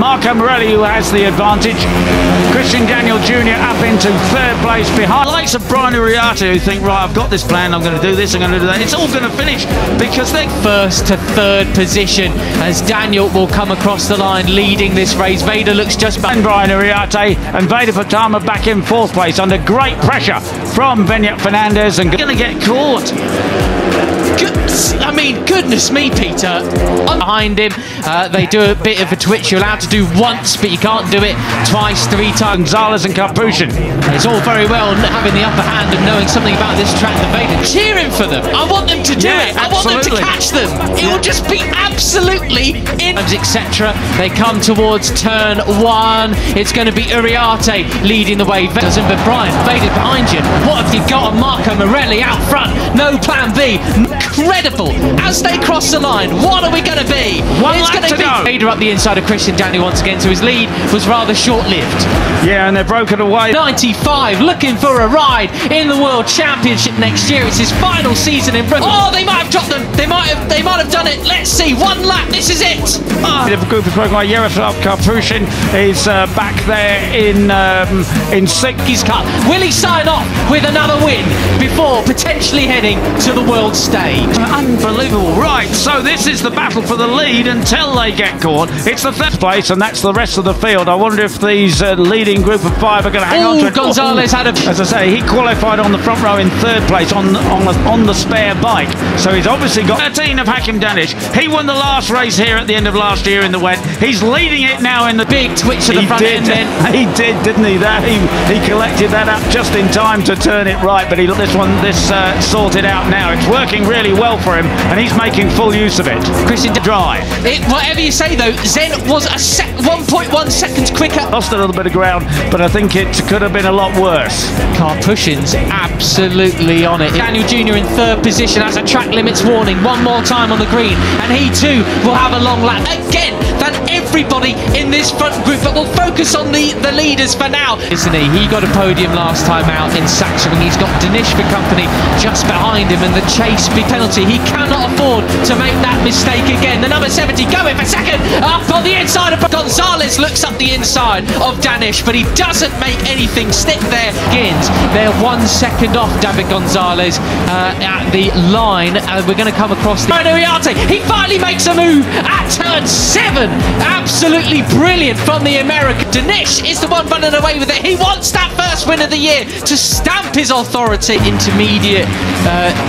Marco Morelli, who has the advantage. Christian Daniel Jr. up into third place behind. The likes of Brian Uriarte, who think, right, I've got this plan, I'm going to do this, I'm going to do that. It's all going to finish because they're first to third position as Daniel will come across the line leading this race. Veda looks just behind Brian Uriarte, and Veda Pratama back in fourth place under great pressure from Benyat Fernandez, and going to get caught. I mean, goodness me, Peter. Behind him, they do a bit of a twitch. You're allowed to do once, but you can't do it twice, three times. Gonzalez and Carpuchin. It's all very well having the upper hand and knowing something about this track. The Veda cheering for them. I want them to do it. I want them to catch them. It will just be absolutely in, etc. They come towards turn one. It's going to be Uriarte leading the way. Doesn't, but Brian, Veda's behind you. What have you got? Marco Morelli out front. No plan B. Incredible. As they cross the line, what are we going to be? It's going to be Veda up the inside of Christian Daniel once again, so his lead was rather short-lived. Yeah, and they're broken away. 95, looking for a ride in the World Championship next year. It's his final season in Britain. Oh, they might have dropped them. They might have done it. Let's see. One lap. This is it. The group is broken away. Yaroslav Karpushin is back there in sixth. He's cut. Will he sign off with another win before potentially heading to the world stage? Unbelievable. Right, so this is the battle for the lead until they get caught. It's the third place, and that's the rest of the field. I wonder if these leading group of five are going to hang on to it. Gonzalez had a... As I say, he qualified on the front row in third place on the spare bike. So he's obviously got 13 of Hakim Danish. He won the last race here at the end of last year in the wet. He's leading it now in the big twitch at the front end. He did, didn't he? He collected that up just in time to turn it right, but this sorted out now. It's working really well for him, and he's making full use of it. Christian dry. Whatever you say though, Zen was 1.1 seconds quicker. Lost a little bit of ground, but I think it could have been a lot worse. Karpushin's absolutely on it. Daniel Jr. in third position has a track limits warning. One more time on the green, and he too will have a long lap again than everybody in this front group. But we'll focus on the leaders for now. Isn't he? He got a podium last time out in Saxon. He's got Dinesh for company just behind him, and the chase big penalty. He cannot afford to make that mistake again. The number 70 going for second up on the inside of Gonzalez. Looks up the inside of Danish, but he doesn't make anything stick there. They're 1 second off David Gonzalez at the line. We're going to come across the Uriarte. He finally makes a move at turn 7. Absolutely brilliant from the American. Dinesh is the one running away with it. He wants that first win of the year to stamp his authority. Intermediate,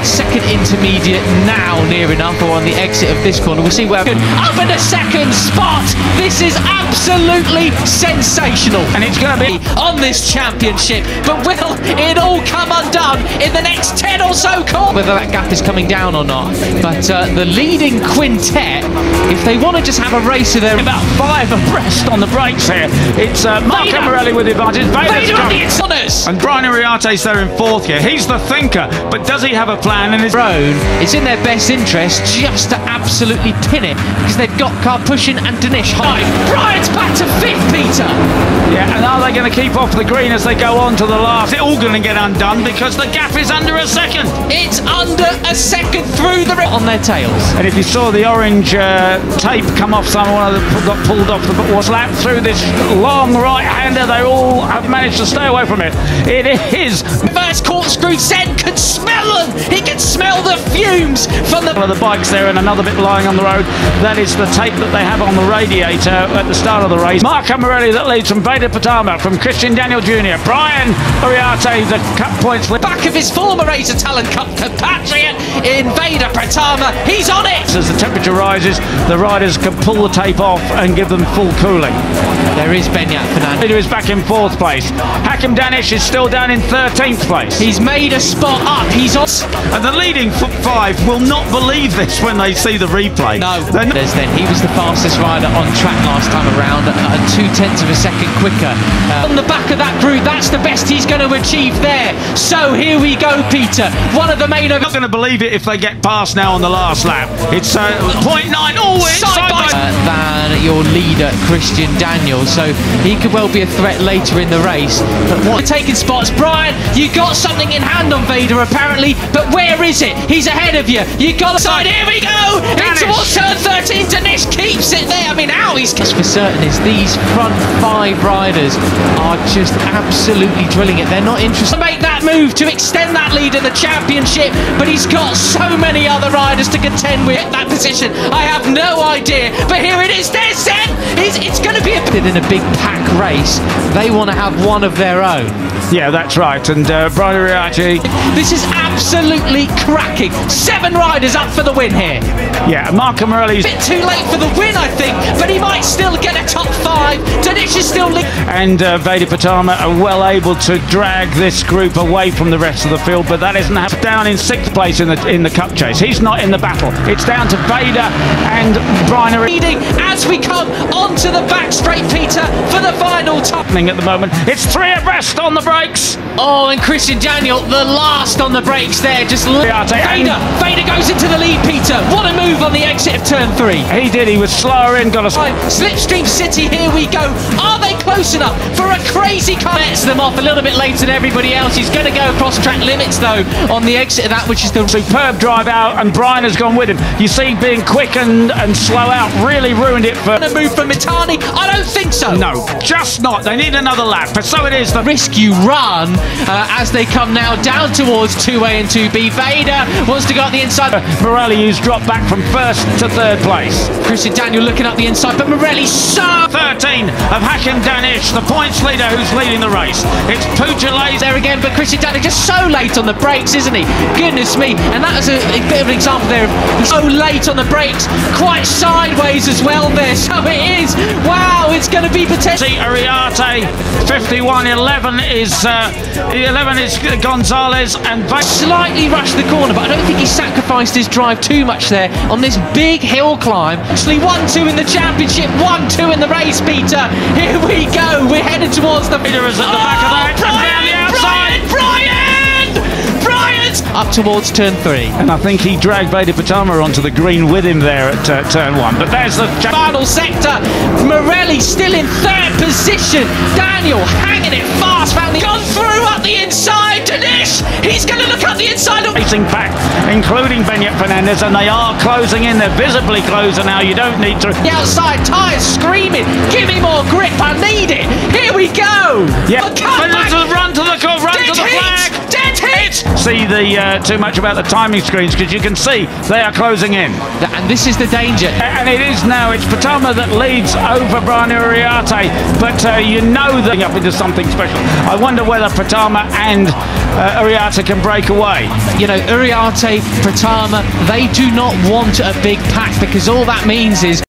second intermediate now near enough, or on the exit of this corner. We'll see where up in the second spot. This is absolutely sensational, and it's going to be on this championship. But will it all come undone in the next 10 or so corners? Whether that gap is coming down or not, but the leading quintet, if they want to just have a race of their about 5 abreast on the brakes here. It's Marco Morelli with the advantage. And Brian Uriarte's there in fourth here. He's the thinker, but does he have a plan? And his own, it's in their best interest just to absolutely pin it, because they've got Karpushin and Dinesh high. Brian's back to fifth, Peter. Yeah, and are they going to keep off the green as they go on to the last? It's all going to get undone because the gap is under a second. It's under a second through the on their tails. And if you saw the orange tape come off, someone got pulled off the was lapped through this long right-hander. They all have managed to stay away from it. It is reverse corkscrew. Zen could smell them. He could smell the fumes from the bikes there, and another bit lying on the road. That is the tape that they have on the radiator at the start of the race. Marco Morelli that leads from Veda Pratama, from Christian Daniel Jr. Brian Uriarte, the cut points back of his former Razor Talent Cup compatriot in Veda Pratama. He's on it. As the temperature rises, the riders can pull the tape off and give them full cooling. There is Benyat Fernandez. Veda is back in fourth place. Hakim Danish is still down in 13th place. He's made a spot up. He's on. And the leading five will not believe this when they see the replay. No. Then he was the fastest rider on track last time around, 0.2 of a second quicker. On the back of that group, that's the best he's going to achieve there. So here we go, Peter. One of the main. I'm not going to believe it if they get past now on the last lap. It's 0.9. Oh, it's side by than your leader Christian Daniel, so he could well be a threat later in the race. But what taking spots, Brian? You got something in hand on Veda apparently, but where is it? He's ahead of you. You got the side. Here we go. Into towards turn 13. Dinesh keeps it there. I mean, now he's for certain is these front 5 riders are just absolutely drilling it. They're not interested to make that move to extend that lead in the championship, but he's got so many other riders to contend with that position. I have no idea, but here it is. There's Zen. It's going to be in a big pack race. They want to have one of their own. Yeah, that's right. And Brian Uriarte. This is absolutely cracking. 7 riders up for the win here. Yeah, Marco Morelli's a bit too late for the win, I think, but he might still get a top 5. Danish is still and Veda Pratama are well able to drag this group away from the rest of the field, but that isn't happening. Down in 6th place in the cup chase. He's not in the battle. It's down to Veda and Brian leading as we come onto the back straight, Peter, for the final time. At the moment, it's 3 abreast on the brakes. Oh, and Christian Daniel, the last on the brakes there, just Veda goes into the lead, Peter. What a move on the exit of turn 3. He did. He was slower in. Got a Slipstream City. Here we go. Are they close enough for a crazy car? Gets them off a little bit later than everybody else. He's going to go across track limits though on the exit of that, which is the superb drive out, and Brian has gone with him. You see, being quick and slow out really ruined it for a move from Mitani. I don't think so. No, just not. They need another lap. But so it is. The risk you run as they come now down towards 2A and 2B. Veda wants to go up the inside. Morelli, who's dropped back from 1st to 3rd place. Christian Daniel looking up the inside, but Morelli 13 of Hakim Danish, the points leader who's leading the race. It's Pujalet there again, but Christian Daniel just so late on the brakes, isn't he? Goodness me. And that was a bit of an example there of he's so late on the brakes, quite sideways as well there. So it is. Wow, it's going to be potentially Uriarte 51. 11 is Gonzalez, and slightly rushed the corner, but I don't think he sacrificed his drive too much there on this big hill climb. Actually 1-2 in the championship, 1-2 in the race, Peter. Here we go. We're headed towards the leader is at the back of that. Brian's up towards turn 3. And I think he dragged Veda Pratama onto the green with him there at turn 1. But there's the final sector. Morelli still in 3rd position. Daniel hanging it fast. Gone through up the inside. Danish, he's going to look up the inside. Racing back, including Benyat Fernandez, and they are closing in. They're visibly closer now. You don't need to. The outside tyres screaming, give me more grip. I need it. Here we go. Yeah. Run to the flag. Dead hit. See too much about the timing screens, because you can see they are closing in. And this is the danger. And it is now. It's Pratama that leads over Brian Uriarte, but you know they're up into something special. I wonder whether Pratama and Uriarte can break away. You know, Uriarte, Pratama, they do not want a big pack, because all that means is